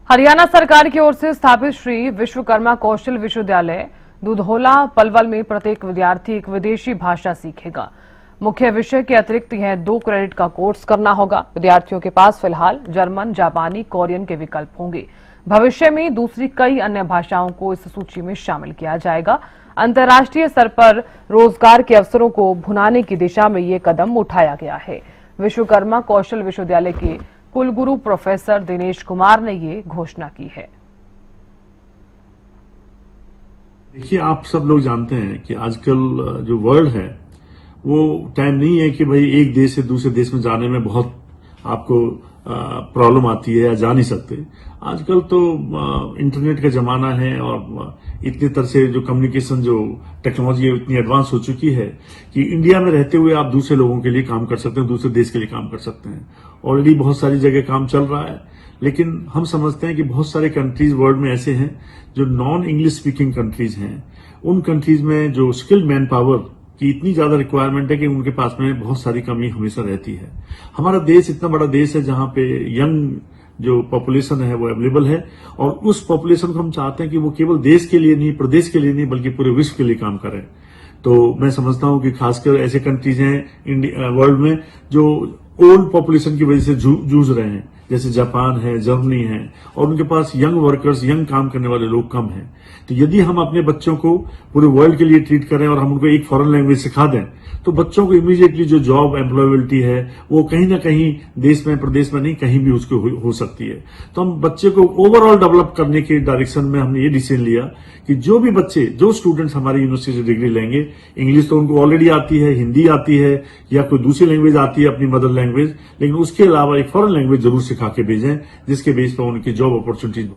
हरियाणा सरकार की ओर से स्थापित श्री विश्वकर्मा कौशल विश्वविद्यालय दुधौला पलवल में प्रत्येक विद्यार्थी एक विदेशी भाषा सीखेगा। मुख्य विषय के अतिरिक्त यह 2 क्रेडिट का कोर्स करना होगा। विद्यार्थियों के पास फिलहाल जर्मन, जापानी, कोरियन के विकल्प होंगे। भविष्य में दूसरी कई अन्य भाषाओं को इस सूची में शामिल किया जाएगा। अंतर्राष्ट्रीय स्तर पर रोजगार के अवसरों को भुनाने की दिशा में ये कदम उठाया गया है। विश्वकर्मा कौशल विश्वविद्यालय के कुलगुरु प्रोफेसर दिनेश कुमार ने ये घोषणा की है। देखिए, आप सब लोग जानते हैं कि आजकल जो वर्ल्ड है वो टाइम नहीं है कि भाई एक देश से दूसरे देश में जाने में बहुत आपको प्रॉब्लम आती है या जा नहीं सकते। आजकल तो इंटरनेट का जमाना है और इतनी तरह से जो कम्युनिकेशन जो टेक्नोलॉजी इतनी एडवांस हो चुकी है कि इंडिया में रहते हुए आप दूसरे लोगों के लिए काम कर सकते हैं, दूसरे देश के लिए काम कर सकते हैं। ऑलरेडी बहुत सारी जगह काम चल रहा है, लेकिन हम समझते हैं कि बहुत सारे कंट्रीज वर्ल्ड में ऐसे हैं जो नॉन इंग्लिश स्पीकिंग कंट्रीज हैं। उन कंट्रीज में जो स्किल्ड मैन पावर की इतनी ज्यादा रिक्वायरमेंट है कि उनके पास में बहुत सारी कमी हमेशा रहती है। हमारा देश इतना बड़ा देश है जहां पे यंग जो पॉपुलेशन है वो अवेलेबल है, और उस पॉपुलेशन को हम चाहते हैं कि वो केवल देश के लिए नहीं, प्रदेश के लिए नहीं, बल्कि पूरे विश्व के लिए काम करें। तो मैं समझता हूं कि खासकर ऐसे कंट्रीज हैं वर्ल्ड में जो ओल्ड पॉपुलेशन की वजह से जूझ रहे हैं, जैसे जापान है, जर्मनी है, और उनके पास यंग वर्कर्स, यंग काम करने वाले लोग कम हैं। तो यदि हम अपने बच्चों को पूरे वर्ल्ड के लिए ट्रीट करें और हम उनको एक फॉरेन लैंग्वेज सिखा दें, तो बच्चों को इमीडिएटली जो जॉब एम्प्लॉयबिलिटी है वो कहीं ना कहीं देश में, प्रदेश में नहीं, कहीं भी उसको हो सकती है। तो हम बच्चे को ओवरऑल डेवलप करने के डायरेक्शन में हमने ये डिसीजन लिया कि जो भी बच्चे, जो स्टूडेंट्स हमारी यूनिवर्सिटी से डिग्री लेंगे, इंग्लिश तो उनको ऑलरेडी आती है, हिंदी आती है या कोई दूसरी लैंग्वेज आती है अपनी मदर लैंग्वेज, लेकिन उसके अलावा एक फॉरेन लैंग्वेज जरूर सिखा के भेजें, जिसके बेस पर उनकी जॉब अपॉर्चुनिटीज